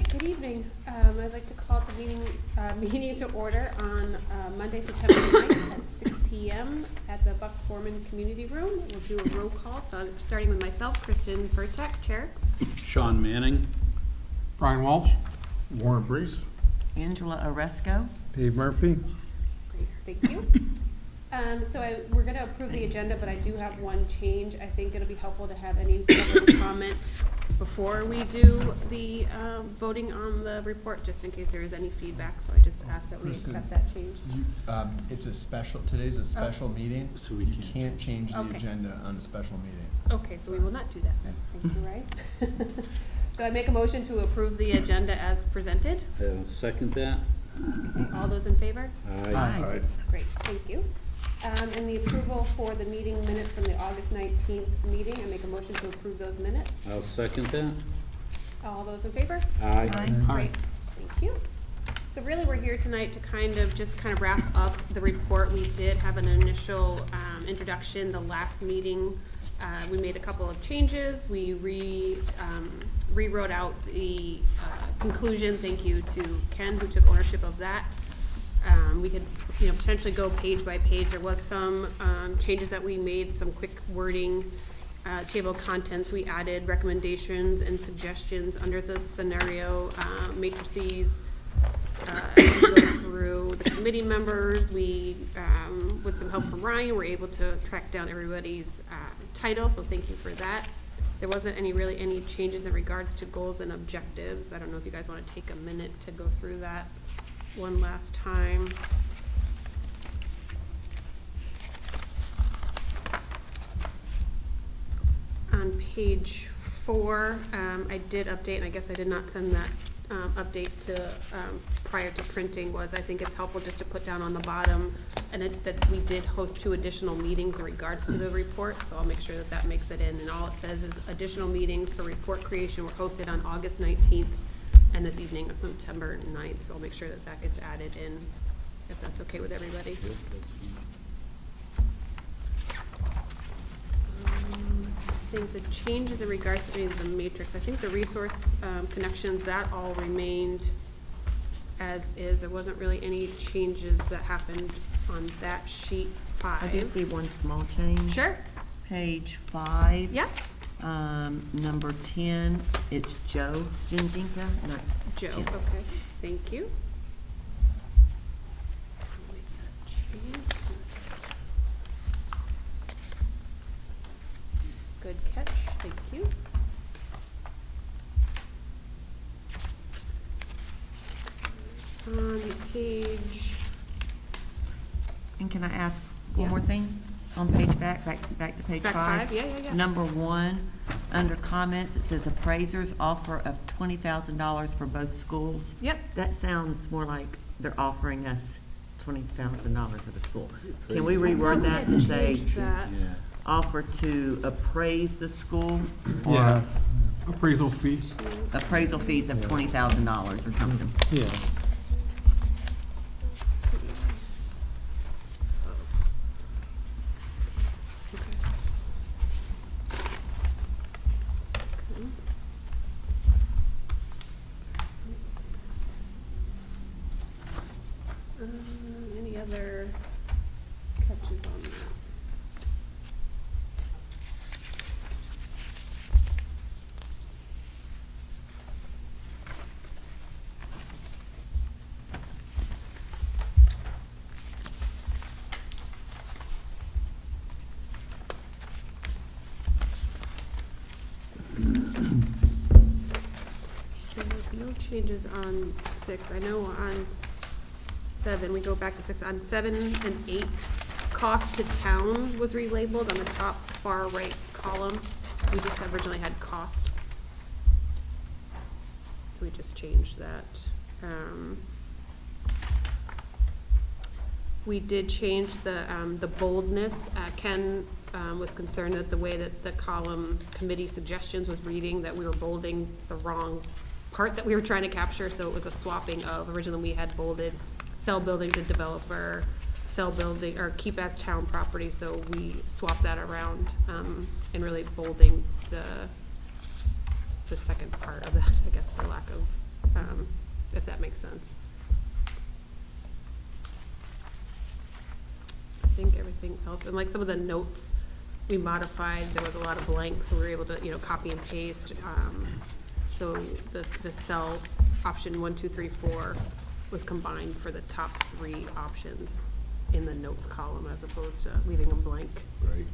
right, good evening. I'd like to call the meeting to order on Monday, September 9th at 6 p.m. at the Buck Foreman Community Room. We'll do a roll call, starting with myself, Kristen Pertek, Chair. Sean Manning. Brian Walsh. Warren Brees. Angela Oresco. Dave Murphy. Great, thank you. We're going to approve the agenda, but I do have one change. I think it'll be helpful to have any public comment before we do the voting on the report, just in case there is any feedback. So I just ask that we accept that change. It's a special, today's a special meeting, So we you can't change the Okay. agenda on a special meeting. Okay, so we will not do that then. Thank you, Ray. So I make a motion to approve the agenda as presented. I'll second that. All those in favor? Aye. Great, thank you. And the approval for the meeting minutes from the August 19th meeting, I make a motion to approve those minutes. I'll second that. All those in favor? Aye. Great, thank you. So really, we're here tonight to kind of wrap up the report. We did have an initial introduction the last meeting. We made a couple of changes. We rewrote out the conclusion. Thank you to Ken, who took ownership of that. We could, potentially go page by page. There was some changes that we made, some quick wording, table of contents. We added recommendations and suggestions under the scenario matrices. As we go through the committee members, we, with some help from Ryan, were able to track down everybody's title, so thank you for that. There wasn't really any changes in regards to goals and objectives. I don't know if you guys want to take a minute to go through that one last time. On page 4, I did update, and I guess I did not send that update to prior to printing. I think it's helpful just to put down on the bottom that we did host 2 additional meetings in regards to the report, so I'll make sure that makes it in. And all it says is additional meetings for report creation were hosted on August 19th and this evening on September 9th, so I'll make sure that gets added in, if that's okay with everybody. I think the changes in regards to the matrix, I think the resource connections, that all remained as is. There wasn't really any changes that happened on that sheet 5. I do see one small change. Sure. Page 5. Yeah. Number 10, it's Joe Ginginka, not Joe, Jen. okay, thank you. I'll make that change. Good catch, thank you. On page, And can I ask one Yeah. more thing? On page back to page Back 5. 5, yeah. Number 1, under comments, it says appraisers offer of $20,000 for both schools. Yep. That sounds more like they're offering us $20,000 for the school. Can we reword that and say Change that. Yeah. offer to appraise the school? Or Yeah. Appraisal fee. appraisal fees of $20,000 or something? Yeah. Any other catches on that? There's no changes on 6. I know on 7, we go back to 6. On 7 and 8, cost to town was relabeled on the top far right column. We just originally had cost. So we just changed that. We did change the boldness. Ken was concerned that the way that the column committee suggestions was reading, that we were bolding the wrong part that we were trying to capture, so it was a swapping of, originally we had bolded sell building to developer, sell building, or keep as town property, so we swapped that around, and really bolding the second part of that, I guess, for lack of if that makes sense. I think everything else, and like some of the notes we modified, there was a lot of blanks, so we were able to, copy and paste. So the cell option 1, 2, 3, 4 was combined for the top 3 options in the notes column as opposed to leaving them blank. Right.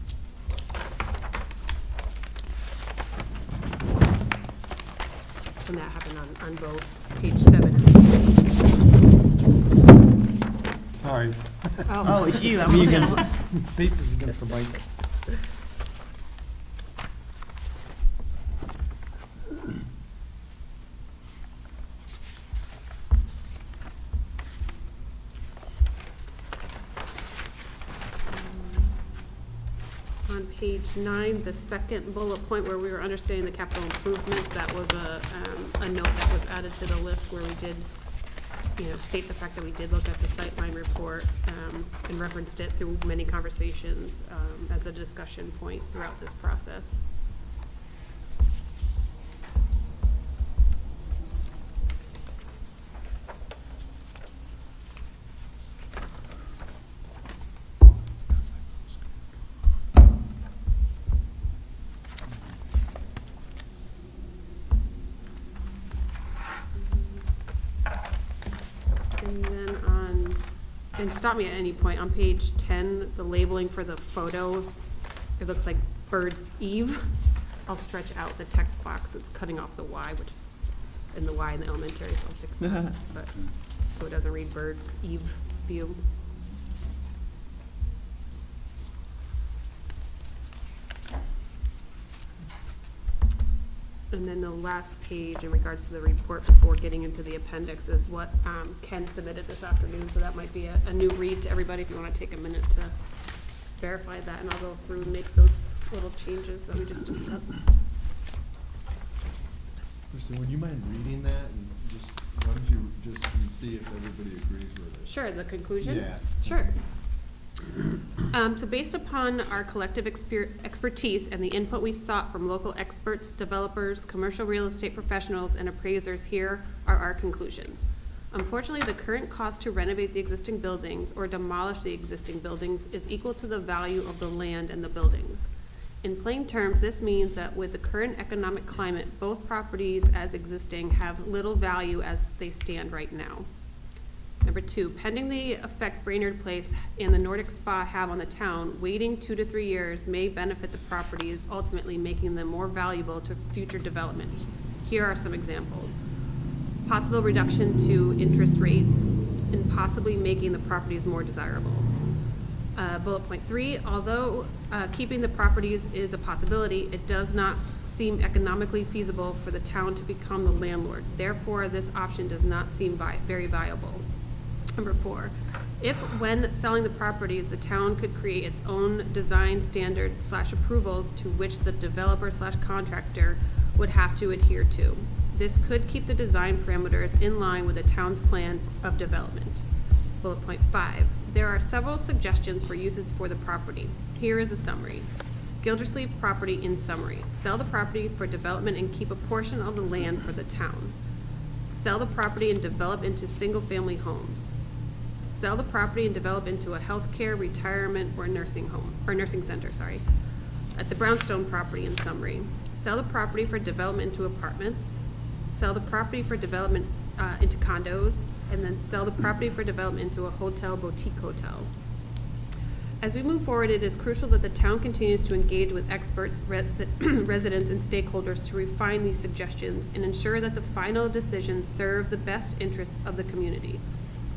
And that happened on both page 7 and page 8. Sorry. Oh, it's you. I'm Me looking against, at- Pete is against the mic. On page 9, the second bullet point where we were understanding the capital improvements, that was a note that was added to the list where we did, state the fact that we did look at the sightline report, and referenced it through many conversations, as a discussion point throughout this process. And then and stop me at any point, on page 10, the labeling for the photo, it looks like Bird's Eve. I'll stretch out the text box, it's cutting off the Y, which is in the Y in the elementary, so I'll fix that. But, so it doesn't read Bird's Eve view. And then the last page in regards to the report before getting into the appendix is what Ken submitted this afternoon, so that might be a new read to everybody if you want to take a minute to verify that, and I'll go through and make those little changes that we just discussed. Kristen, would you mind reading that and why don't you just see if everybody agrees with it? Sure, the conclusion? Yeah. Sure. So based upon our collective expertise and the input we sought from local experts, developers, commercial real estate professionals, and appraisers, here are our conclusions. Unfortunately, the current cost to renovate the existing buildings or demolish the existing buildings is equal to the value of the land and the buildings. In plain terms, this means that with the current economic climate, both properties as existing have little value as they stand right now. Number 2, pending the effect Brainerd Place and the Nordic Spa have on the town, waiting 2 to 3 years may benefit the properties, ultimately making them more valuable to future development. Here are some examples. Possible reduction to interest rates and possibly making the properties more desirable. Bullet point 3, although keeping the properties is a possibility, it does not seem economically feasible for the town to become the landlord. Therefore, this option does not seem very viable. Number 4, if when selling the properties, the town could create its own design standard / approvals to which the developer / contractor would have to adhere to. This could keep the design parameters in line with the town's plan of development. Bullet point 5, there are several suggestions for uses for the property. Here is a summary. Gildersleeve property in summary. Sell the property for development and keep a portion of the land for the town. Sell the property and develop into single-family homes. Sell the property and develop into a healthcare, retirement, or nursing center, At the Brownstone property in summary. Sell the property for development into apartments. Sell the property for development into condos, and then sell the property for development into a hotel, boutique hotel. As we move forward, it is crucial that the town continues to engage with experts, residents, and stakeholders to refine these suggestions and ensure that the final decisions serve the best interests of the community.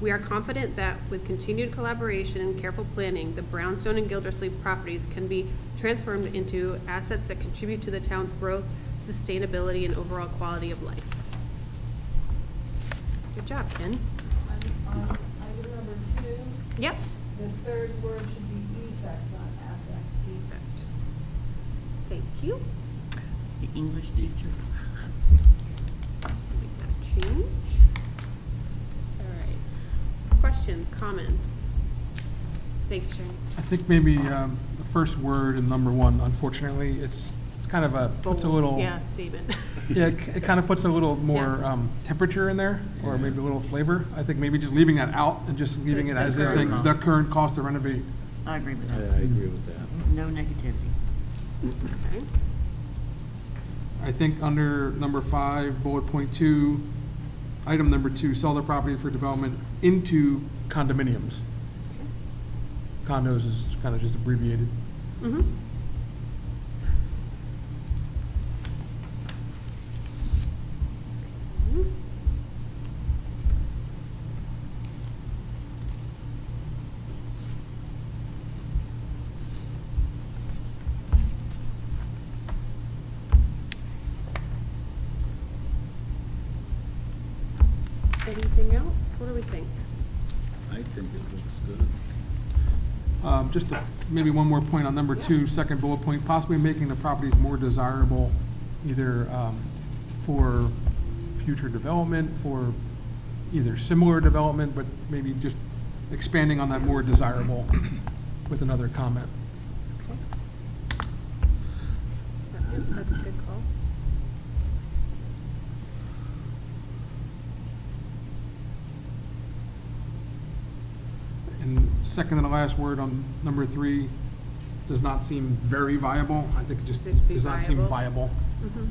We are confident that with continued collaboration and careful planning, the Brownstone and Gildersleeve properties can be transformed into assets that contribute to the town's growth, sustainability, and overall quality of life. Good job, Ken. On item number 2, Yep. the third word should be effect, not affect. Perfect. Thank you. The English teacher. Make that change. All right. Questions, comments? Thank you, Sharon. I think maybe the first word in number 1, unfortunately, it's kind of puts a little, Yeah, statement. yeah, it kind of puts a little more Yes. temperature in there, or Yeah. maybe a little flavor. I think maybe just leaving that out and just leaving it the as is, current saying cost. the current cost to renovate. I agree with I that. agree with that. No negativity. Okay. I think under number 5, bullet point 2, item number 2, sell the property for development into condominiums. Condos is kind of just abbreviated. Mm-hmm. Anything else? What do we think? I think it looks good. Just maybe one more point on number 2, second bullet point, possibly making the properties more desirable, either for future development, for either similar development, but maybe just expanding on that more desirable with another comment. Okay. That's a good call. And second and the last word on number 3, does not seem very viable. I think it just Should be does not seem viable. viable. Mm-hmm.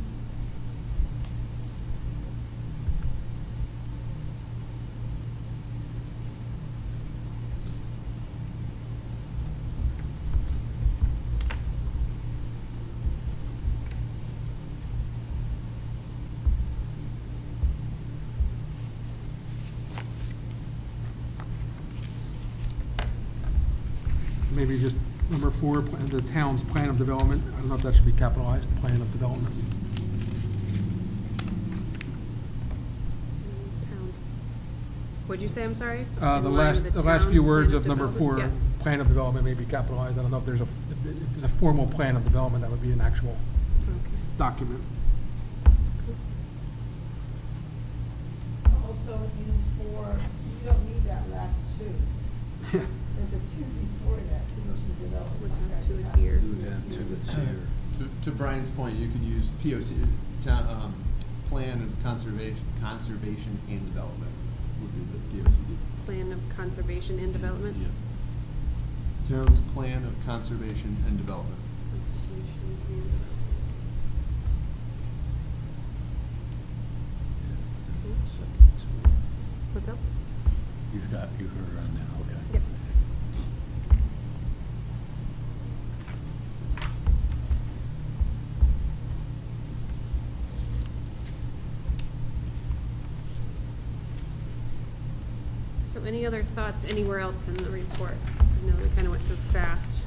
Maybe just number 4, the town's plan of development. I don't know if that should be capitalized, plan of development. Towns. What'd you say, I'm sorry? The In line with last few town's words plan of number 4, development? plan of development may be capitalized. I don't know if there's a formal plan of development, that would be an actual Yeah. Okay. document. Also, in 4, you don't need that last 2. There's a 2 before that, to which the development Would have contract. to has adhere. Do that to its here. To Brian's point, you could use POC, Plan of Conservation and Development would be the POCD. Plan of conservation and development? Town's Plan of Conservation and Development. Conservation and development. What's up? You heard her on that, okay. Yep. So any other thoughts anywhere else in the report? I know we kind of went through fast.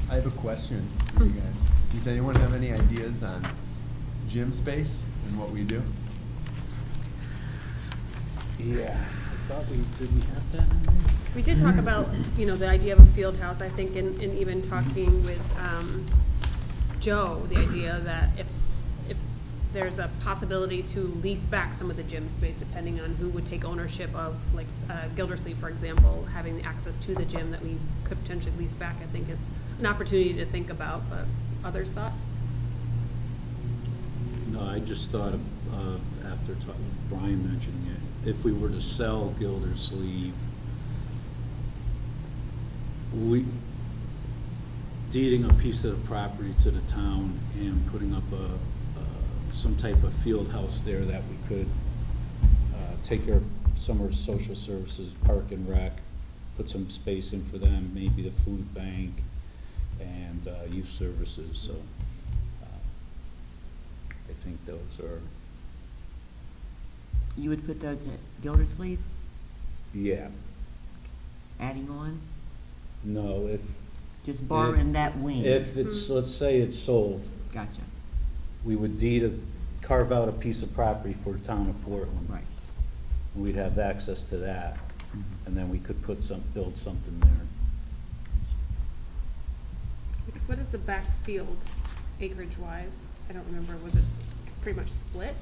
I have a question for you guys. Does anyone have any ideas on gym space and what we do? Yeah, I thought did we have that in there? We did talk about, the idea of a field house, I think, and even talking with Joe, the idea that if there's a possibility to lease back some of the gym space, depending on who would take ownership of, like Gildersleeve, for example, having access to the gym that we could potentially lease back, I think is an opportunity to think about, but others' thoughts? No, I just thought of, after Brian mentioning it, if we were to sell Gildersleeve, deeding a piece of the property to the town and putting up some type of field house there that we could take care of some of our social services, park and rec, put some space in for them, maybe the food bank and youth services, so I think those are, You would put those at Gildersleeve, yeah. adding on, No, just borrowing that wing? if it's, let's say it's sold, Gotcha, we would carve out a piece of property for the town of Portland. right. And we'd have access to that, Mhm. and then we could build something there. Because what is the back field acreage-wise? I don't remember, was it pretty much split?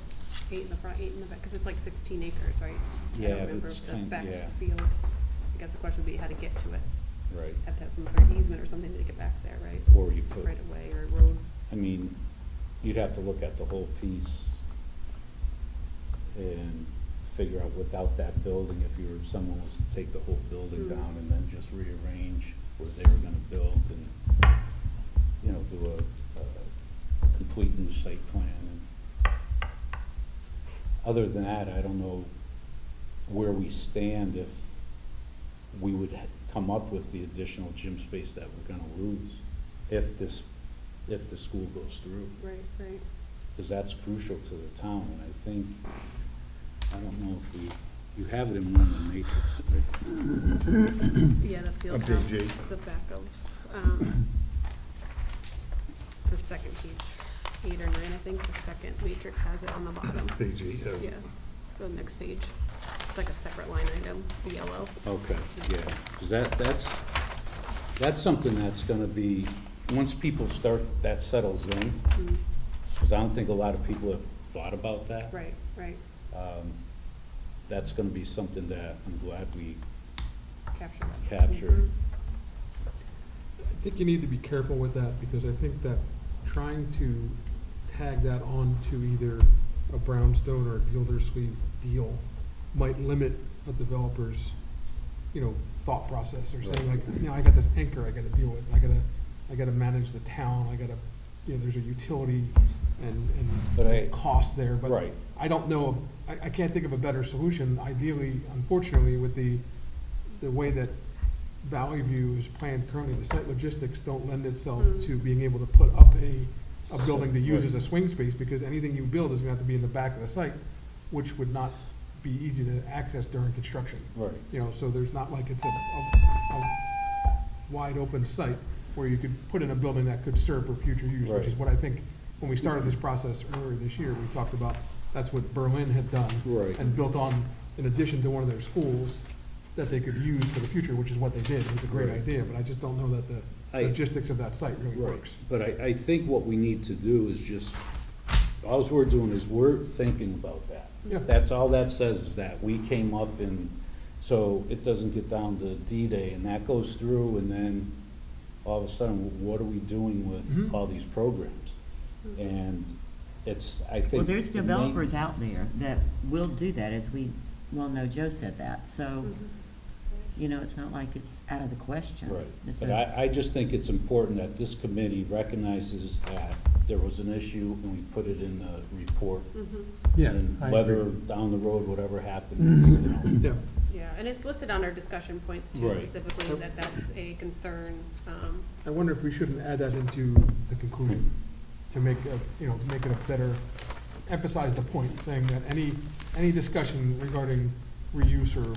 8 in the front, 8 in the back, because it's like 16 acres, right? I Yeah, don't remember it's the kind- back yeah. field. I guess the question would be how to get to it. Right. Have to have some sort of easement or something to get back there, right? Or you could. Right away or road. I mean, you'd have to look at the whole piece and figure out without that building, if you were, someone was to take the whole building Mm. down and then just rearrange where they were gonna build and, you know, do a complete new site plan. And other than that, I don't know where we stand if we would come up with the additional gym space that we're gonna lose if the school goes through. Right, right. Because that's crucial to the town, and I think, I don't know if you have it in one of the matrix, right? Yeah, the field On page house 8. is the back of, the second page, 8 or 9, I think, the second matrix has it on the bottom. Page 8 has Yeah, it. so next page, it's like a separate line item, yellow. Okay, yeah, because that's something that's gonna be, once people start, that settles in, Mm, because I don't think a lot of people have thought about that. Right, right, That's gonna be something that I'm glad we capture that. captured. Mhm. I think you need to be careful with that, because I think that trying to tag that on to either a brownstone or a Gildersleeve deal might limit a developer's, thought process, or saying like, I got this anchor I gotta deal with, I gotta manage the town, I gotta, there's a utility But and cost there, but Right. I don't know, I can't think of a better solution, ideally, unfortunately, with the way that Valley View is planned currently, the site logistics don't lend itself Mm. to being able to put up a building to use Right. as a swing space, because anything you build is gonna have to be in the back of the site, which would not be easy to access during construction. Right. So there's not like it's a wide open site where you could put in a building that could serve for future use, which is Right. what I think, when we started this process earlier this year, we talked about, that's what Berlin had done. Right. And built on, in addition to one of their schools, that they could use for the future, which is what they did. It was a great Right. idea, but I just don't know that the I- logistics of that site really Right, works. but I think what we need to do is just, all we're doing is we're thinking about that. Yeah. That's all that says, is that we came up and, so it doesn't get down to D-Day, and that goes through, and then all of a sudden, what are we doing with Mhm. all these programs? And it's, I think. Well, there's the main- developers out there that will do that, as we well know, Joe said that, so, Mhm. it's not like it's out of the question. Right, It's but a- I just think it's important that this committee recognizes that there was an issue, and we put it in the report. Mhm. Yeah, And I whether agree. down the road, whatever happens, Yeah. Yeah, and it's listed on our discussion points too, Right. specifically, that that's a concern. I wonder if we shouldn't add that into the conclusion, to make it a better, emphasize the point, saying that any discussion regarding reuse or,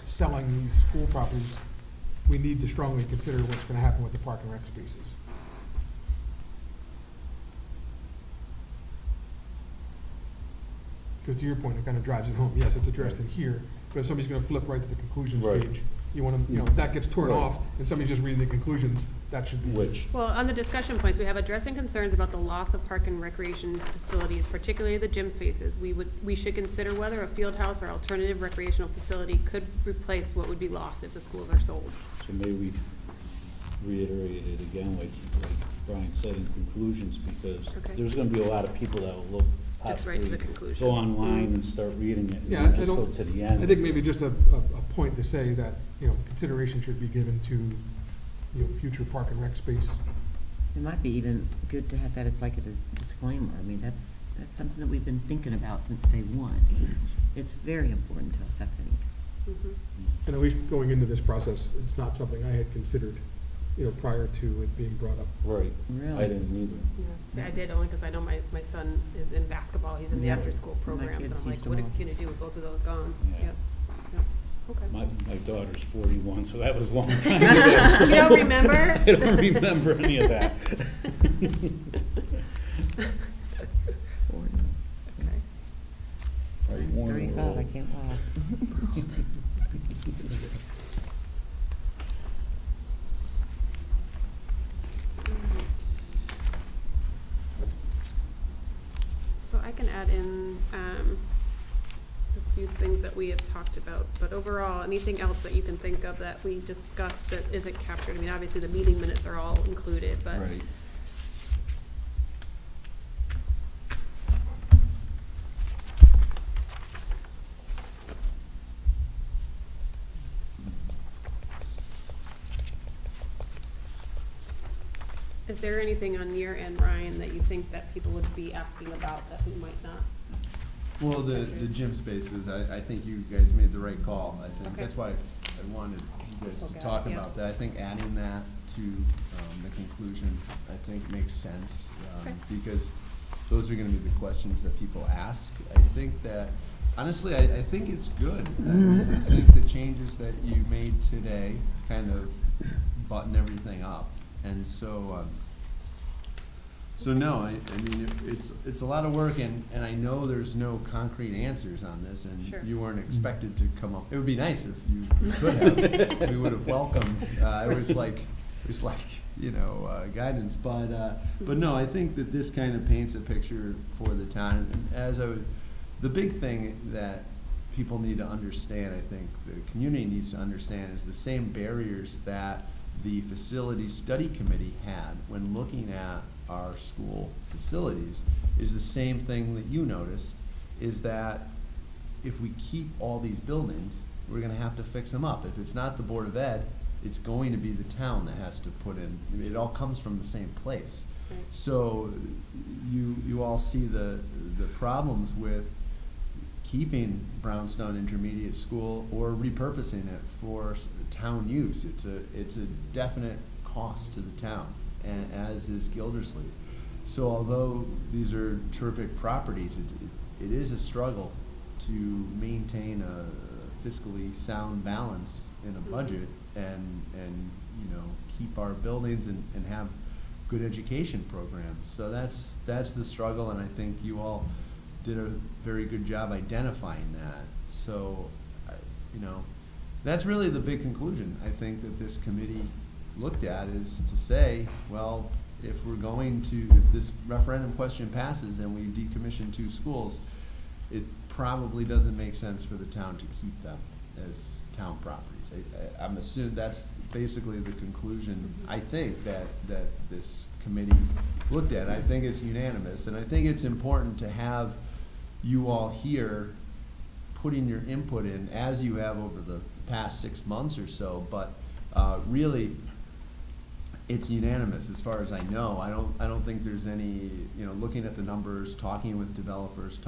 selling these school properties, we need to strongly consider what's gonna happen with the park and rec spaces. Because to your point, it kind of drives it home. Yes, it's addressed in here, but if somebody's gonna flip right to the conclusions Right. page, you wanna, if that gets torn Right. off, and somebody's just reading the conclusions, that should be. which, Well, on the discussion points, we have addressing concerns about the loss of park and recreation facilities, particularly the gym spaces. We should consider whether a field house or alternative recreational facility could replace what would be lost if the schools are sold. so maybe we reiterate it again, like Brian said in conclusions, because Okay. there's gonna be a lot of people that will look, Just right to the possibly conclusion. go online and start reading it, and Yeah, then I just go don't, to the end. I think maybe just a point to say that, consideration should be given to, future park and rec space. It might be even good to have that as like a disclaimer. I mean, that's something that we've been thinking about since day one. It's very important to us, I think. Mhm. And at least going into this process, it's not something I had considered, prior to it being brought up. Right, Really? I didn't either. See, I did only because I know my son is in basketball, he's in the Yeah. after-school My program, kids so I'm like, used what are them you gonna do with both of those gone? Yeah. Yep. Yep. Okay. My daughter's 41, so that was a long time ago. You don't remember? I don't remember any of that. Okay. Right, Mine's Warren 35, Road. I can't lie. can add in, just a few things that we have talked about, but overall, anything else that you can think of that we discussed that isn't captured? I mean, obviously, the meeting minutes are all included, but. Right. Is there anything on your end, Ryan, that you think that people would be asking about that we might not? Well, the gym spaces, I think you guys made the right call. I think Okay. that's why I wanted you guys to Okay, talk yeah. about that. I think adding that to the conclusion, I think makes sense. Okay. Because those are gonna be the questions that people ask. I think that, honestly, I think it's good. I think the changes that you made today kind of button everything up. And so, no, I mean, it's a lot of work, and I know there's no concrete answers on this, and Sure. you weren't expected to come up. It would be nice if you could have. We would have welcomed. It was like, guidance. But no, I think that this kind of paints a picture for the town. And the big thing that people need to understand, I think the community needs to understand, is the same barriers that the facilities study committee had when looking at our school facilities is the same thing that you noticed, is that if we keep all these buildings, we're gonna have to fix them up. If it's not the Board of Ed, it's going to be the town that has to put in, it all comes from the same place. Right. So you all see the problems with keeping Brownstone Intermediate School or repurposing it for town use. It's a definite cost to the town, and as is Gildersleeve. So although these are terrific properties, it is a struggle to maintain a fiscally sound balance in a budget and keep our buildings and have good education programs. So that's the struggle, and I think you all did a very good job identifying that. So, that's really the big conclusion, I think, that this committee looked at, is to say, well, if this referendum question passes and we decommission 2 schools, it probably doesn't make sense for the town to keep them as town properties. I'm assuming that's basically the conclusion, I think, that this committee looked at. I think it's unanimous, and I think it's important to have you all here putting your input in, as you have over the past 6 months or so, but really, it's unanimous as far as I know. I don't think there's any, looking at the numbers, talking with developers,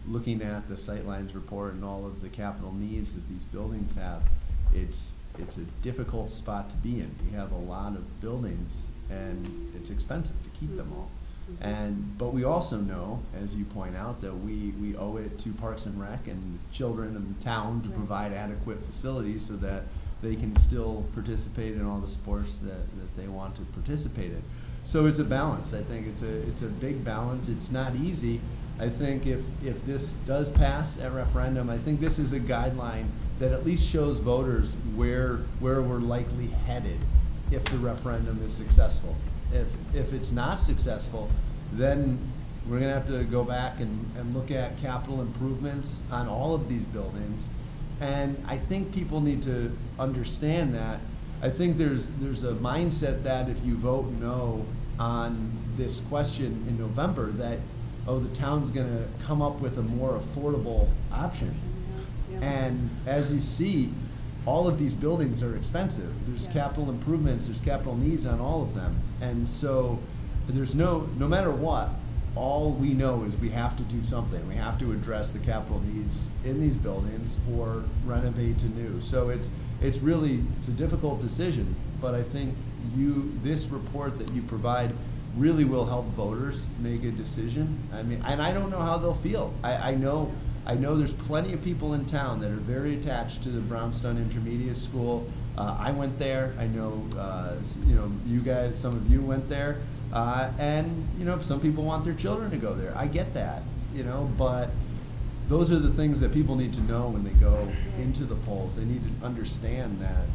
looking at the sightlines report and all of the capital needs that these buildings have, it's a difficult spot to be in. We have a lot of buildings, and it's expensive to keep them all. But we also know, as you point out, that we owe it to Parks and Rec and children in the town to provide adequate facilities so that they can still participate in all the sports that they want to participate in. So it's a balance. I think it's a big balance. It's not easy. I think if this does pass at referendum, I think this is a guideline that at least shows voters where we're likely headed if the referendum is successful. If it's not successful, then we're gonna have to go back and look at capital improvements on all of these buildings. And I think people need to understand that. I think there's a mindset that if you vote no on this question in November, that, the town's gonna come up with a more affordable option. Yeah. And as you see, all of these buildings are expensive. There's capital improvements, there's capital needs on all of them. And so there's no matter what, all we know is we have to do something. We have to address the capital needs in these buildings or renovate to new. So it's a difficult decision, but I think this report that you provide really will help voters make a decision. I mean, and I don't know how they'll feel. I know there's plenty of people in town that are very attached to the Brownstone Intermediate School. I went there. I know, you guys, some of you went there. And some people want their children to go there. I get that, but those are the things that people need to know when they go into the polls. They need to understand that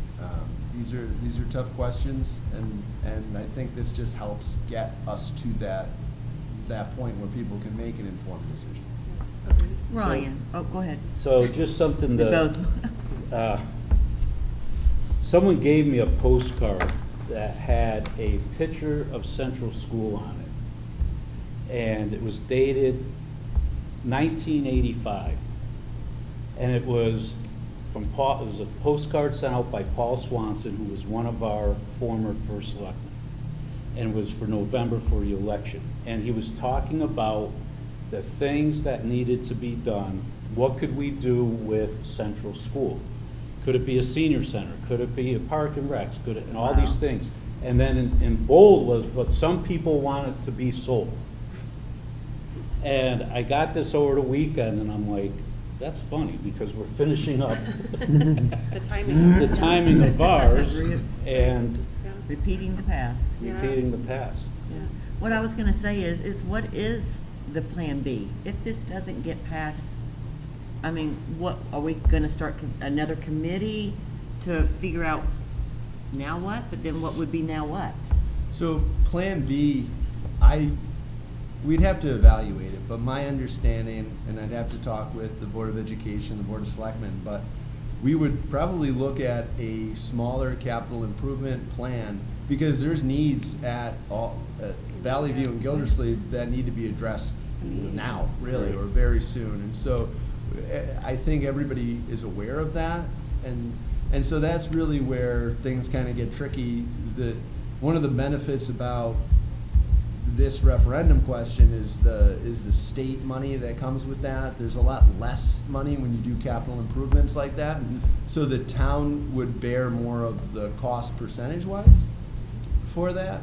these are tough questions, and I think this just helps get us to that that point where people can make an informed decision. Agreed. Ryan, oh, go ahead. So just something Both. that, someone gave me a postcard that had a picture of Central School on it. And it was dated 1985. And it was from Paul, it was a postcard sent out by Paul Swanson, who was one of our former first selectmen. And it was for November for the election. And he was talking about the things that needed to be done. What could we do with Central School? Could it be a senior center? Could it be a park and recs? Could it, and all these things. And then in bold was what some people wanted to be sold. And I got this over the weekend, and I'm like, that's funny, because we're finishing up The timing. the timing of ours and Yeah. Repeating the past. Yeah. repeating the past. Yeah. What I was gonna say is what is the plan B? If this doesn't get passed, I mean, what, are we gonna start another committee to figure out now what? But then what would be now what? So Plan B, we'd have to evaluate it, but my understanding, and I'd have to talk with the Board of Education, the Board of Selectmen, but we would probably look at a smaller capital improvement plan, because there's needs at Valley View and Gildersleeve that need to be addressed now, really, or very soon. And so I think everybody is aware of that, and so that's really where things kind of get tricky. One of the benefits about this referendum question is the state money that comes with that. There's a lot less money when you do capital improvements like that. So the town would bear more of the cost percentage-wise for that.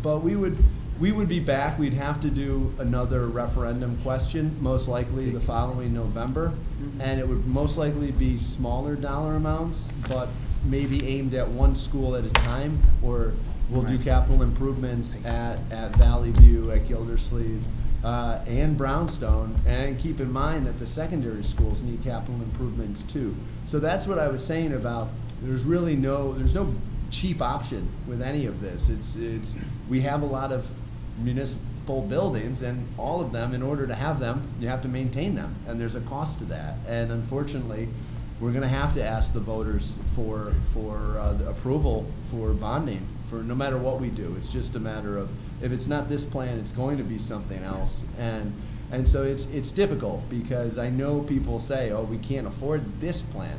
But we would be back. We'd have to do another referendum question, most likely the following November. And it would most likely be smaller dollar amounts, but maybe aimed at one school at a time, or we'll do capital improvements at Valley View, at Gildersleeve, and Brownstone. And keep in mind that the secondary schools need capital improvements too. So that's what I was saying about, there's no cheap option with any of this. We have a lot of municipal buildings, and all of them, in order to have them, you have to maintain them, and there's a cost to that. And unfortunately, we're going to have to ask the voters for the approval for bonding for no matter what we do. It's just a matter of, if it's not this plan, it's going to be something else. And so it's difficult, because I know people say, oh, we can't afford this plan.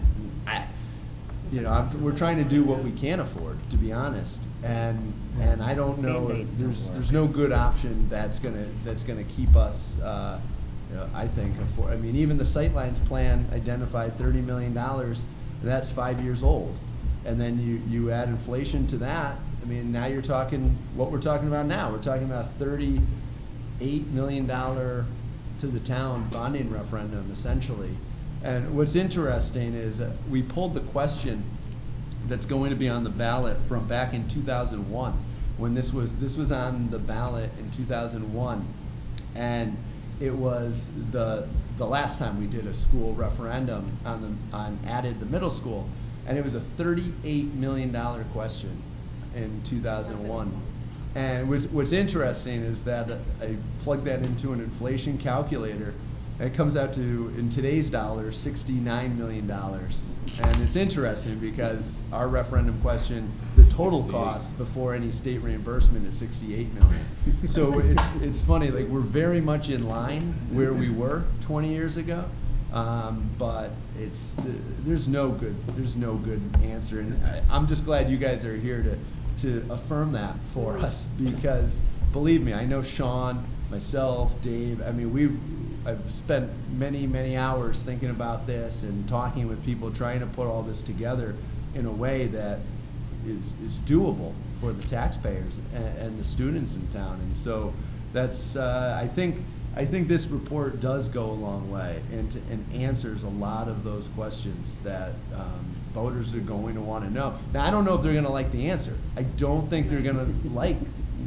We're trying to do what we can afford, to be honest. And I don't know, Band-Aids don't work. there's no good option that's gonna keep us, I think, I mean, even the Sightlines plan identified $30 million, and that's 5 years old. And then you add inflation to that, I mean, now you're talking, what we're talking about now, we're talking about $38 million to the town bonding referendum, essentially. And what's interesting is we pulled the question that's going to be on the ballot from back in 2001, when this was on the ballot in 2001, and it was the last time we did a school referendum on added the middle school, and it was a $38 million question in 2001. And what's interesting is that I plugged that into an inflation calculator, and it comes out to, in today's dollars, $69 million. And it's interesting because our referendum question, the total 68. cost before any state reimbursement is $68 million. So it's funny, like, we're very much in line where we were 20 years ago. But there's no good answer. And I'm just glad you guys are here to affirm that for us, because believe me, I know Sean, myself, Dave, I mean, I've spent many hours thinking about this and talking with people, trying to put all this together in a way that is doable for the taxpayers and the students in town. And so that's, I think this report does go a long way and answers a lot of those questions that voters are going to want to know. Now, I don't know if they're going to like the answer. I don't think they're going to like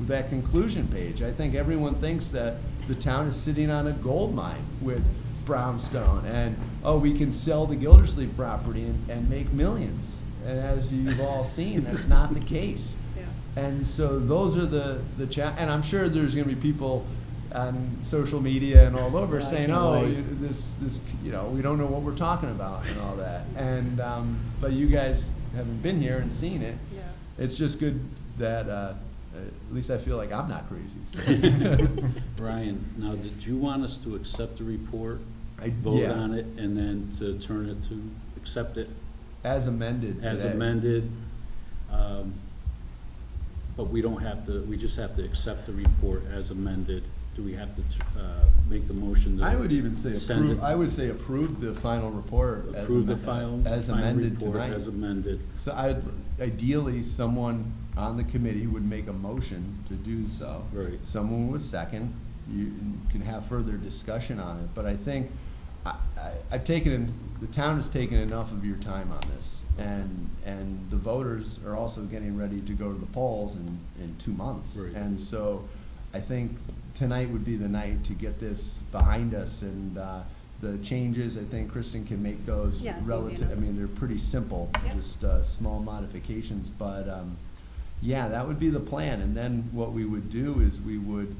that conclusion page. I think everyone thinks that the town is sitting on a gold mine with Brownstone, and we can sell the Gildersleeve property and make millions. And as you've all seen, that's not the case. Yeah. And so those are and I'm sure there's going to be people on social media and all over Right, saying, oh, right. this, you know, we don't know what we're talking about and all that. And, but you guys haven't been here and seen it. Yeah. It's just good that, at least I feel like I'm not crazy. So. Ryan, now, did you want us to accept the report, I- vote yeah. on it, and then to turn it to, accept it As amended as today. amended? But we don't have to, we just have to accept the report as amended. Do we have to make the motion? I would even say send approve, it- I would say approve the final report as Approve the amended, as final amended report tonight. as amended. So ideally, someone on the committee would make a motion to do so. Right. Someone would second, you can have further discussion on it, but I think, I've taken, the town has taken enough of your time on this, and the voters are also getting ready to go to the polls in 2 months. Right. And so, I think tonight would be the night to get this behind us, and, the changes, I think Kristen can make those Yeah, it's easy relative, I enough. mean, they're pretty simple, Yep. just, small modifications, but, yeah, that would be the plan, and then what we would do is we would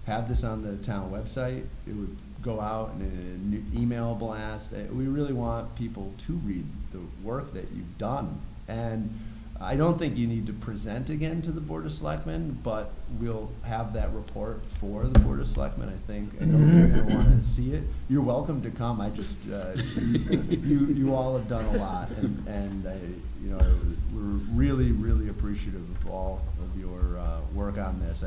have this on the town website, it would go out in an email blast. We really want people to read the work that you've done. And I don't think you need to present again to the Board of Selectmen, but we'll have that report for the Board of Selectmen, I think. I know they're gonna wanna see it. You're welcome to come, I just, you all have done a lot, and you know, we're really, really appreciative of all of your, work on this.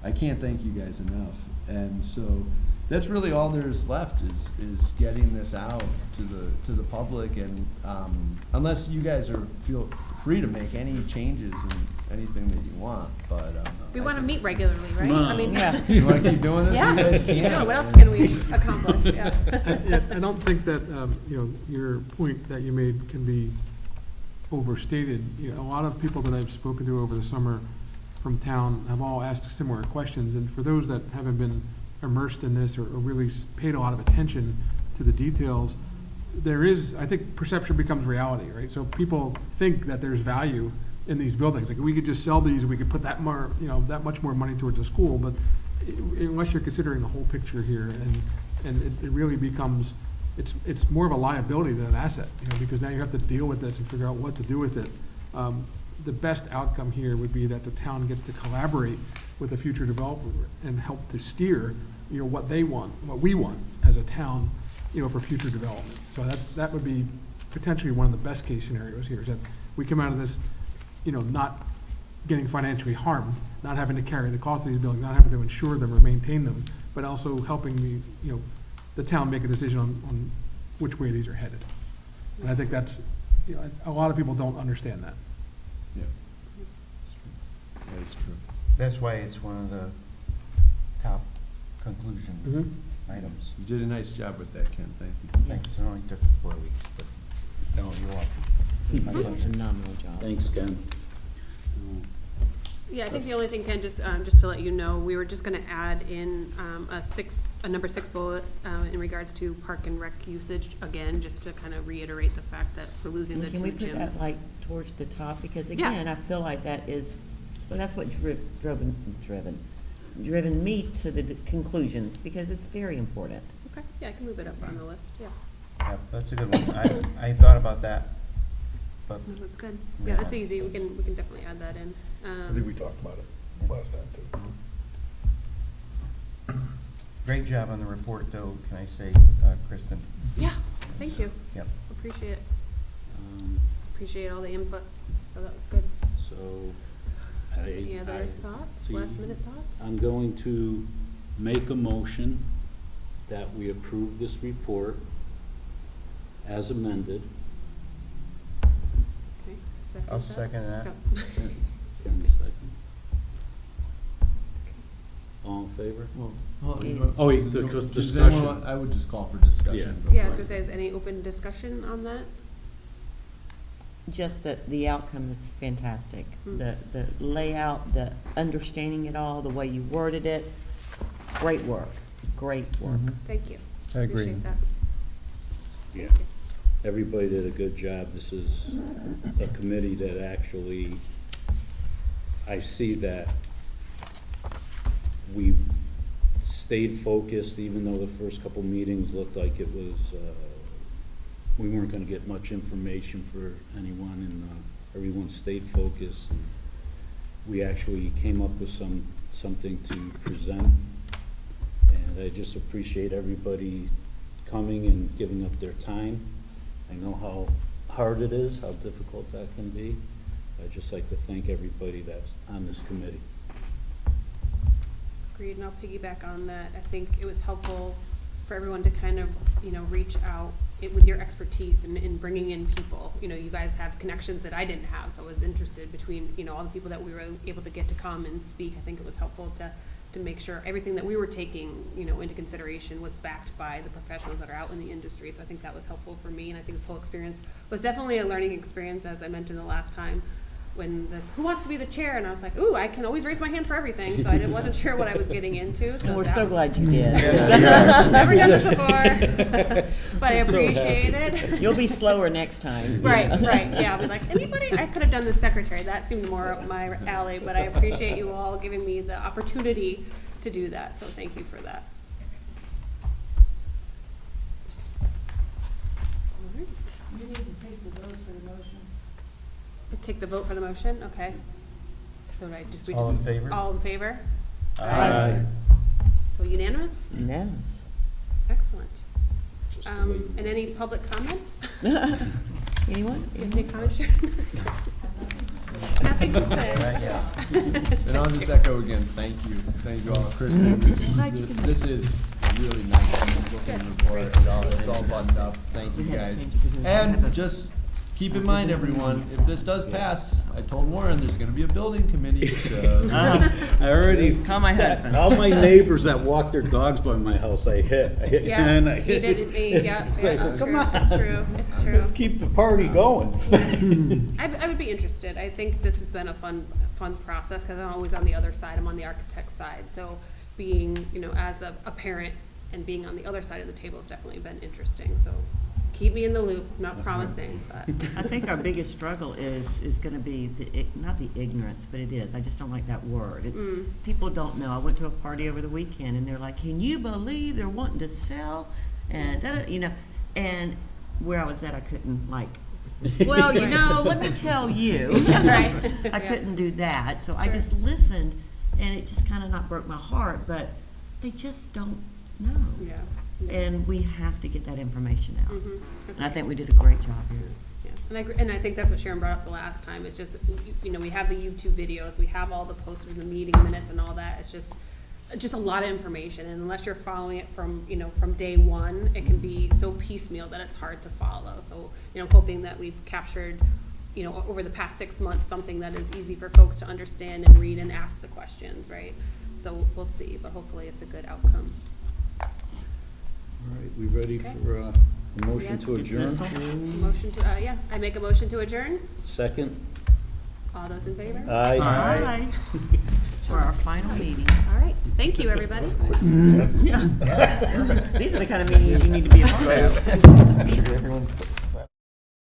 I can't thank you guys enough. And so, that's really all there's left is getting this out to the public, and unless you guys feel free to make any changes in anything that you want, but We I want to think- meet regularly, right? No. I mean, Yeah. You want to keep doing this? Yeah. You guys can. Yeah, what else can we accomplish? Yeah. Yeah, I don't think that, you know, your point that you made can be overstated. You know, a lot of people that I've spoken to over the summer from town have all asked similar questions, and for those that haven't been immersed in this or really paid a lot of attention to the details, there is, I think perception becomes reality, right? So people think that there's value in these buildings. Like, we could just sell these, we could put that more, you know, that much more money towards the school, but unless you're considering the whole picture here, and it really becomes, it's more of a liability than an asset, you know, because now you have to deal with this and figure out what to do with it. The best outcome here would be that the town gets to collaborate with a future developer and help to steer, you know, what they want, what we want as a town, you know, for future development. So that would be potentially one of the best case scenarios here, is that we come out of this, you know, not getting financially harmed, not having to carry the cost of these buildings, not having to insure them or maintain them, but also helping the town make a decision on which way these are headed. And I think that's, you know, a lot of people don't understand that. Yeah. That is true. That's why it's one of the top conclusion items. You did a nice job with that, Ken, thank you. Thanks, it only took 4 weeks, but no, you're welcome. He My did a pleasure. phenomenal job. Thanks, Ken. Yeah, I think the only thing, Ken, just to let you know, we were just gonna add in, a number 6 bullet, in regards to park and rec usage, again, just to kind of reiterate the fact that we're losing the 2 Can we put that gyms. like towards the top? Because Yeah. again, I feel like that is, well, that's what driven me to the conclusions, because it's very important. Okay, yeah, I can move it up on the list, yeah. Yeah, that's a good one. I thought about that, but No, that's good. Yeah. Yeah, that's easy, we can definitely add that in. I think we talked about it last time too. great job on the report, though, can I say, Kristen? Yeah, thank you, Yep. appreciate it, Um, appreciate all the input, so that was good. So, Any other thoughts, last minute thoughts? I'm going to make a motion that we approve this report as amended. Okay, second I'll that? second that. Oh. Give me a second. All in favor? Well, Oh, wait, because does anyone discussion. want- I would just call for discussion. Yeah. before Yeah, I I- was gonna say, is any open discussion on that? Just that the outcome is fantastic. Mm. The layout, the understanding it all, the way you worded it, great work, great work. Thank you. I agree. Appreciate that. Yeah, everybody did a good job. This is a committee that actually, I see that we stayed focused, even though the first couple meetings looked like it was, we weren't gonna get much information for anyone, and everyone stayed focused. And we actually came up with something to present, and I just appreciate everybody coming and giving up their time. I know how hard it is, how difficult that can be. I'd just like to thank everybody that's on this committee. Agreed, and I'll piggyback on that. I think it was helpful for everyone to kind of, reach out with your expertise in bringing in people. You guys have connections that I didn't have, so I was interested between, all the people that we were able to get to come and speak. I think it was helpful to make sure everything that we were taking, into consideration was backed by the professionals that are out in the industry. So I think that was helpful for me, and I think this whole experience was definitely a learning experience, as I mentioned the last time, when who wants to be the chair? And I was like, ooh, I can always raise my hand for everything, so I wasn't sure what I was getting into. So And we're that so was- glad you did. Never done this before, but I appreciate it. You'll be slower next time. Right, yeah, I'll be like, anybody, I could have done the secretary, that seemed more up my alley, but I appreciate you all giving me the opportunity to do that, so thank you for that. All right. You need to take the vote for the motion. Take the vote for the motion, okay. So we All in favor? All in favor? Aye. So unanimous? Yes. Excellent. Just the way- And any public comment? Anyone? You have any comments, Sharon? Nothing to say. Right, yeah. And I'll just echo again, thank you all, Kristen. Glad you can- This is really nice looking report, it's all buttoned up, thank you We had to guys. change it because we have a- And just keep in mind, everyone, if this does pass, I told Warren there's gonna be a building committee, so. I already. Call my husband. All my neighbors that walk their dogs by my house, I hit. Yes, and I you did it, me, yeah, It's like, it's come true, on. it's true, it's true. Let's keep the party going. I would be interested. I think this has been a fun process, because I'm always on the other side. I'm on the architect side. So being, as a parent and being on the other side of the table has definitely been interesting. So keep me in the loop, not promising, but. I think our biggest struggle is gonna be not the ignorance, but it is. I just don't like that word. It's, people don't know. I went to a party over the weekend and they're like, can you believe they're wanting to sell? And, and where I was at, I couldn't well, let me tell you. Right. I Yeah. couldn't do that. So I Sure. just listened and it just kind of not broke my heart, but they just don't know. Yeah. And we have to get that information out. Mhm. And I think we did a great job here. Yeah, and I agree, and I think that's what Sharon brought up the last time. It's just, we have the YouTube videos, we have all the posters, the meeting minutes and all that. It's just a lot of information, and unless you're following it from, from day one, it can be so piecemeal that it's hard to follow. So, I'm hoping that we've captured, over the past 6 months, something that is easy for folks to understand and read and ask the questions, right? So we'll see, but hopefully it's a good outcome. All right, we ready Okay. for a motion Yes. to adjourn? Dismissal. Motion to, yeah, I make a motion to adjourn. Second? All those in favor? Aye. Bye. For our final meeting. All right, thank you, everybody. These are the kind of meetings you need to be a part of. Sure, everyone's